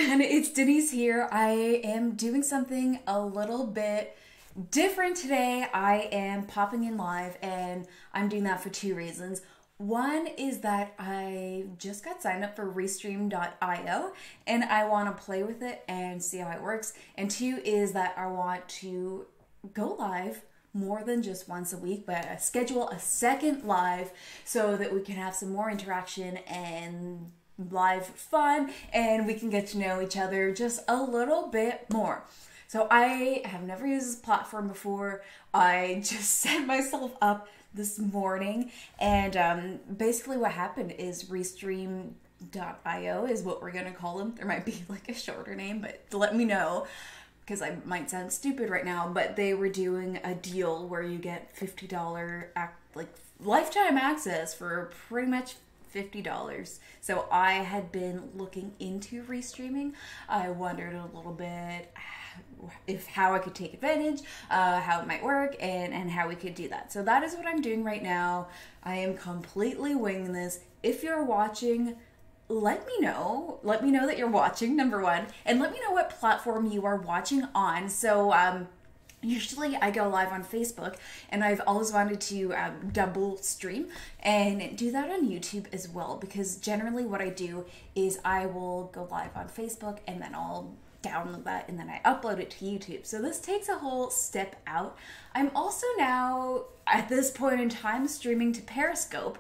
everyone, it's Denise here. I am doing something a little bit different today. I am popping in live and I'm doing that for two reasons. One is that I just got signed up for Restream.io and I want to play with it and see how it works. And two is that I want to go live more than just once a week, but schedule a second live so that we can have some more interaction and live fun and we can get to know each other just a little bit more. So I have never used this platform before. I just set myself up this morning and basically what happened is Restream.io is what we're gonna call them. There might be like a shorter name, but let me know because I might sound stupid right now, but they were doing a deal where you get $50 like lifetime access for pretty much $50. So I had been looking into restreaming. I wondered a little bit how I could take advantage, how it might work, and how we could do that. So that is what I'm doing right now. I am completely winging this. If you're watching, let me know. Let me know that you're watching, number one, and let me know what platform you are watching on. So usually I go live on Facebook, and I've always wanted to double stream and do that on YouTube as well, because generally what I do is I will go live on Facebook and then I'll download that and then I upload it to YouTube. So this takes a whole step out. I'm also now at this point in time streaming to Periscope,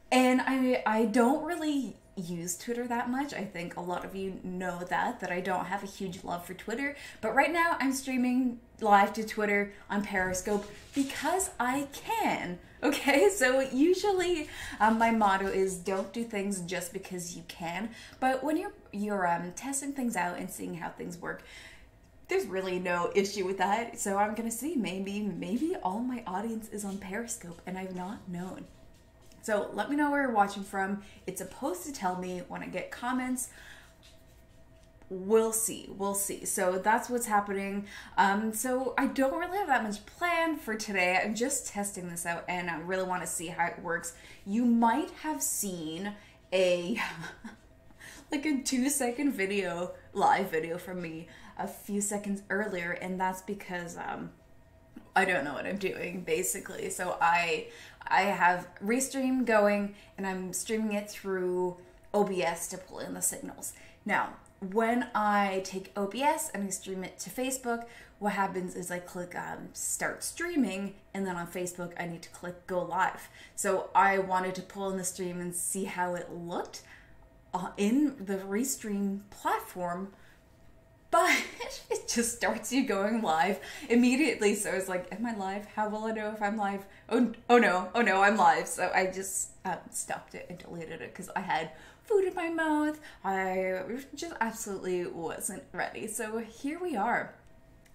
and I don't really use Twitter that much. I think a lot of you know that I don't have a huge love for Twitter, but right now I'm streaming live to Twitter on Periscope because I can. Okay, so usually my motto is don't do things just because you can, but when you're testing things out and seeing how things work, there's really no issue with that. So I'm gonna see, maybe all my audience is on Periscope and I've not known. So let me know where you're watching from. It's supposed to tell me when I get comments. We'll see. So that's what's happening. So I don't really have that much planned for today. I'm just testing this out and I really want to see how it works. You might have seen a like a 2-second video, live video from me a few seconds earlier, and that's because I don't know what I'm doing, basically. So I have Restream going and I'm streaming it through OBS to pull in the signals. Now, when I take OBS and I stream it to Facebook, what happens is I click start streaming, and then on Facebook I need to click go live. So I wanted to pull in the stream and see how it looked in the Restream platform, but it just starts you going live immediately. So it's like, am I live? How will I know if I'm live? Oh no, I'm live. So I just stopped it and deleted it because I had food in my mouth. I just absolutely wasn't ready. So here we are.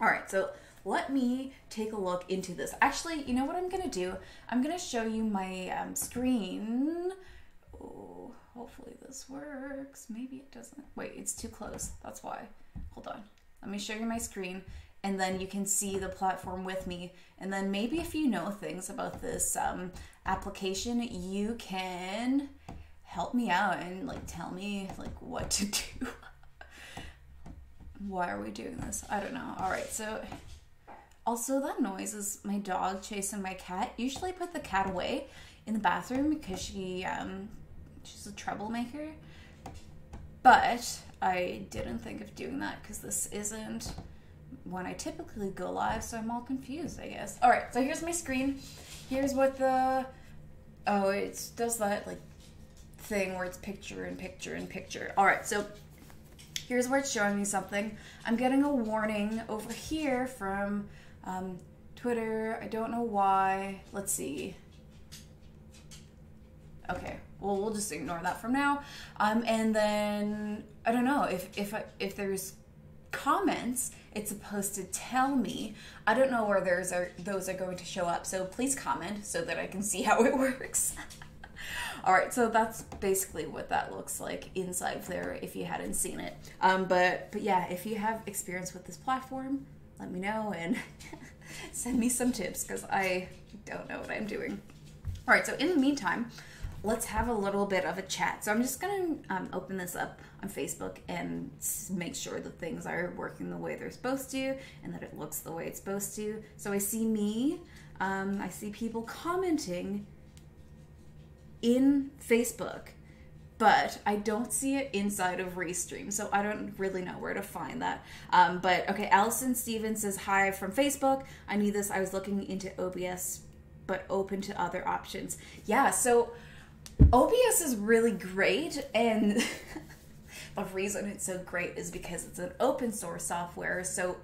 All right, so let me take a look into this. Actually, you know what I'm gonna do? I'm gonna show you my screen. Oh, hopefully this works. Maybe it doesn't. Wait, it's too close. That's why. Hold on. Let me show you my screen, and then you can see the platform with me. And then maybe if you know things about this application, you can help me out and like tell me like what to do. Why are we doing this? I don't know. All right, so also that noise is my dog chasing my cat. Usually I put the cat away in the bathroom because she's a troublemaker, but I didn't think of doing that because this isn't when I typically go live, so I'm all confused, I guess. All right, so here's my screen. Here's what it does that like thing where it's picture in picture in picture. All right, so here's where it's showing me something. I'm getting a warning over here from Twitter. I don't know why. Let's see. Okay, well, we'll just ignore that from now. And then I don't know if there's comments, it's supposed to tell me. I don't know where those are going to show up. So please comment so that I can see how it works. All right, so that's basically what that looks like inside there if you hadn't seen it. But yeah, if you have experience with this platform, let me know and send me some tips because I don't know what I'm doing. All right, so in the meantime, let's have a little bit of a chat. So I'm just gonna open this up on Facebook and make sure that things are working the way they're supposed to and that it looks the way it's supposed to. So I see me, I see people commenting in Facebook, but I don't see it inside of Restream, so I don't really know where to find that. But okay, Allison Stevens says, hi from Facebook. I need this. I was looking into OBS, but open to other options. Yeah, so OBS is really great, and the reason it's so great is because it's an open source software, so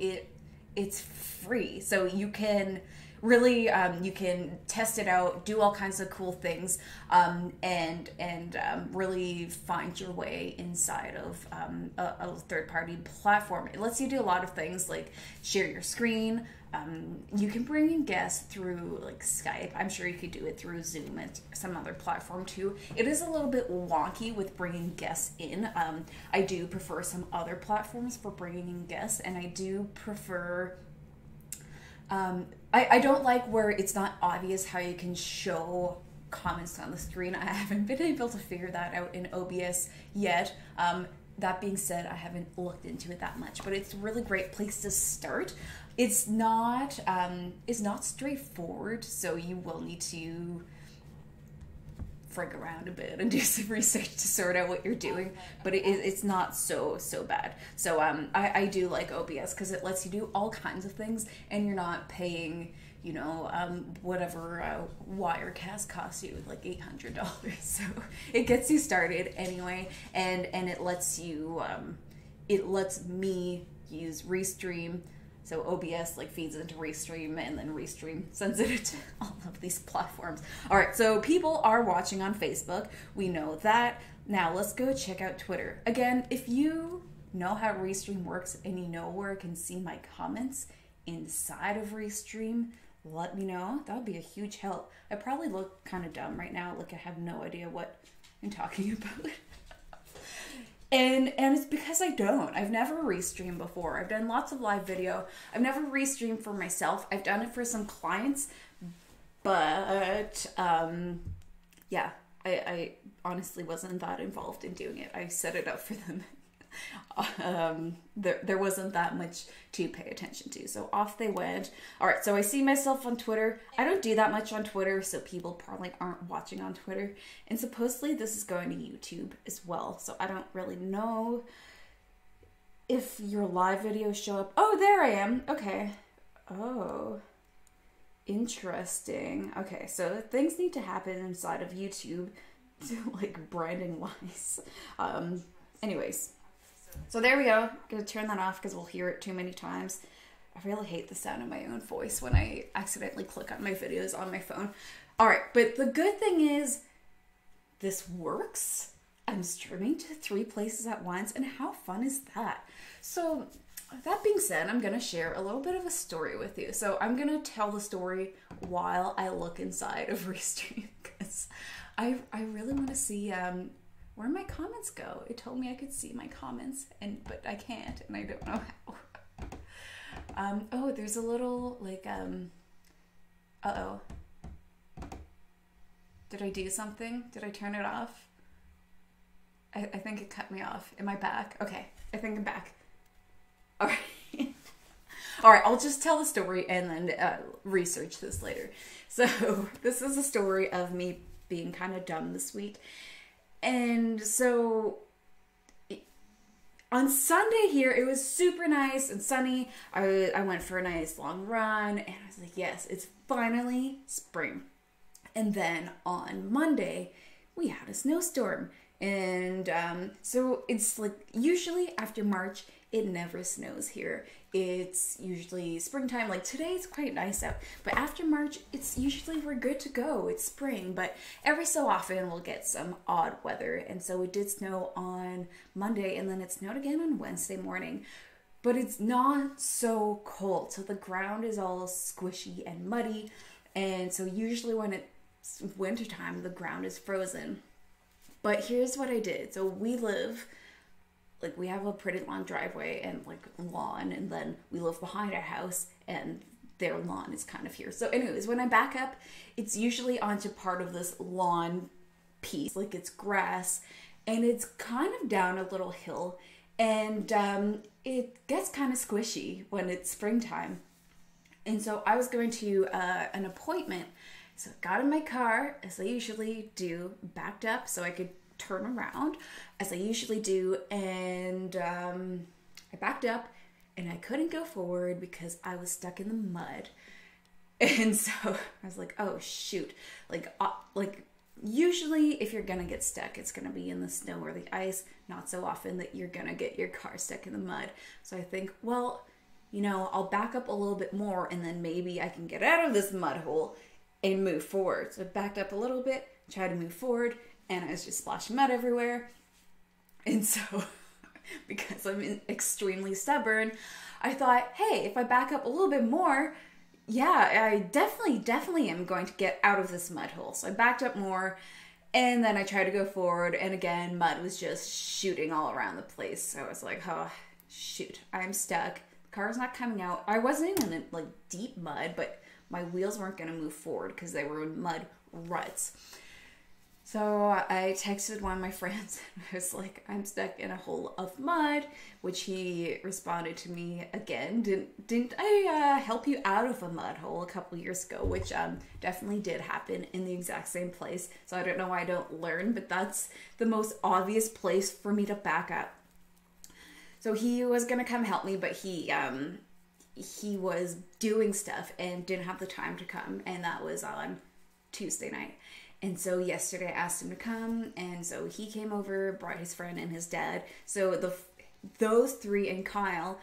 it's free. So you can really you can test it out, do all kinds of cool things, and really find your way inside of a third-party platform. It lets you do a lot of things like share your screen. You can bring in guests through like Skype. I'm sure you could do it through Zoom and some other platform too. It is a little bit wonky with bringing guests in. I do prefer some other platforms for bringing in guests, and I do prefer I don't like where it's not obvious how you can show comments on the screen. I haven't been able to figure that out in OBS yet. That being said, I haven't looked into it that much, but it's a really great place to start. It's not straightforward, so you will need to frig around a bit and do some research to sort out what you're doing, but it's not so bad. So I do like OBS because it lets you do all kinds of things, and you're not paying, you know, whatever Wirecast costs you, like $800. So it gets you started anyway, and it lets you it lets me use Restream. So OBS like feeds into Restream, and then Restream sends it to all of these platforms. All right, so people are watching on Facebook. We know that. Now let's go check out Twitter. Again, if you know how Restream works and you know where I can see my comments inside of Restream, let me know. That would be a huge help. I probably look kind of dumb right now. Like I have no idea what I'm talking about. And it's because I don't. I've never restreamed before. I've done lots of live video. I've never restreamed for myself. I've done it for some clients, but yeah, I honestly wasn't that involved in doing it. I set it up for them. There wasn't that much to pay attention to, so off they went. All right, so I see myself on Twitter. I don't do that much on Twitter, so people probably aren't watching on Twitter, and supposedly this is going to YouTube as well, so I don't really know if your live videos show up. Oh, there I am. Okay. Oh, interesting. Okay, so things need to happen inside of YouTube to like branding wise. Anyways, so there we go. I'm gonna turn that off because we'll hear it too many times. I really hate the sound of my own voice when I accidentally click on my videos on my phone. All right, but the good thing is this works. I'm streaming to 3 places at once, and how fun is that? So that being said, I'm gonna share a little bit of a story with you. So I'm gonna tell the story while I look inside of Restream because I really want to see where my comments go. It told me I could see my comments, but I can't, and I don't know how. Oh, there's a little like uh-oh. Did I do something? Did I turn it off? I think it cut me off. Am I back? Okay, I think I'm back. All right. All right, I'll just tell the story and then research this later. So this is a story of me being kind of dumb this week. And so on Sunday here, it was super nice and sunny. I went for a nice long run, and I was like, yes, it's finally spring. And then on Monday, we had a snowstorm. And so it's like usually after March, it never snows here. It's usually springtime. Like today, it's quite nice out. But after March, it's usually we're good to go. It's spring. But every so often, we'll get some odd weather. And so it did snow on Monday, and then it snowed again on Wednesday morning. But it's not so cold. So the ground is all squishy and muddy. And so usually when it's wintertime, the ground is frozen. But here's what I did. So we live, like we have a pretty long driveway and like lawn, and then we live behind our house and their lawn is kind of here. So anyways, when I back up, it's usually onto part of this lawn piece, like it's grass, and it's kind of down a little hill, and it gets kind of squishy when it's springtime. And so I was going to an appointment, so I got in my car, as I usually do, backed up so I could turn around, as I usually do, and I backed up, and I couldn't go forward because I was stuck in the mud. And so I was like, oh shoot, like usually if you're gonna get stuck, it's gonna be in the snow or the ice, not so often that you're gonna get your car stuck in the mud. So I think, well, you know, I'll back up a little bit more and then maybe I can get out of this mud hole and move forward. So I backed up a little bit, tried to move forward, and I was just splashing mud everywhere. And so, because I'm extremely stubborn, I thought, hey, if I back up a little bit more, yeah, I definitely am going to get out of this mud hole. So I backed up more, and then I tried to go forward, and again, mud was just shooting all around the place. So I was like, oh, shoot, I'm stuck. The car's not coming out. I wasn't in like deep mud, but my wheels weren't going to move forward because they were in mud ruts. So I texted one of my friends, and I was like, I'm stuck in a hole of mud, which he responded to me again. Didn't I help you out of a mud hole a couple years ago, which definitely did happen in the exact same place. So I don't know why I don't learn, but that's the most obvious place for me to back up. So he was going to come help me, but he was doing stuff and didn't have the time to come, and that was on Tuesday night. And so yesterday I asked him to come, and so he came over, brought his friend and his dad. So those three and Kyle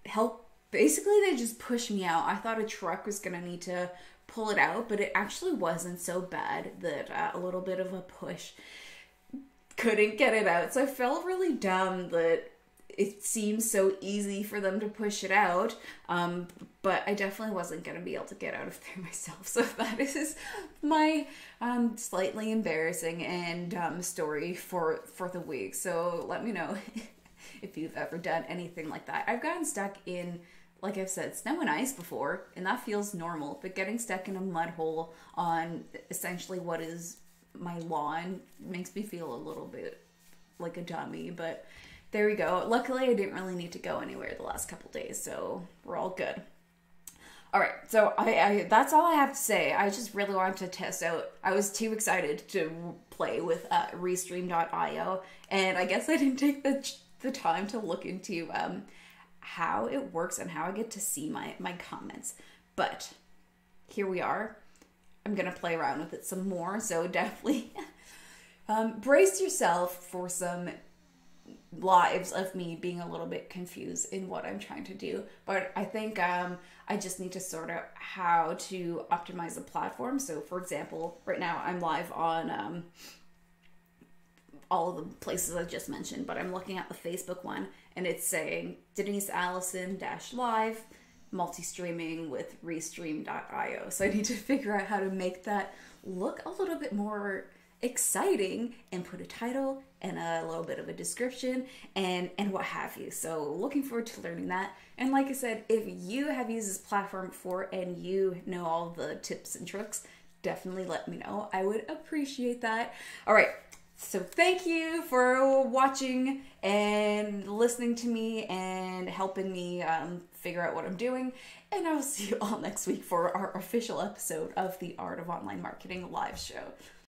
helped. Basically, they just pushed me out. I thought a truck was going to need to pull it out, but it actually wasn't so bad that a little bit of a push couldn't get it out. So I felt really dumb that it seems so easy for them to push it out, but I definitely wasn't going to be able to get out of there myself. So that is my slightly embarrassing and dumb story for the week. So let me know if you've ever done anything like that. I've gotten stuck in, like I've said, snow and ice before, and that feels normal, but getting stuck in a mud hole on essentially what is my lawn makes me feel a little bit like a dummy, but there we go. Luckily, I didn't really need to go anywhere the last couple days, so we're all good. All right, so I that's all I have to say. I just really wanted to test out. I was too excited to play with Restream.io, and I guess I didn't take the time to look into how it works and how I get to see my comments. But here we are. I'm going to play around with it some more, so definitely brace yourself for some lives of me being a little bit confused in what I'm trying to do. But I think I just need to sort out how to optimize the platform. So for example, right now I'm live on all of the places I just mentioned, but I'm looking at the Facebook one and it's saying Denise Allison -live multi-streaming with Restream.io. So I need to figure out how to make that look a little bit more exciting and put a title and a little bit of a description and what have you. So looking forward to learning that. And like I said, if you have used this platform before and you know all the tips and tricks, definitely let me know. I would appreciate that. All right. So thank you for watching and listening to me and helping me figure out what I'm doing. And I will see you all next week for our official episode of the Art of Online Marketing live show.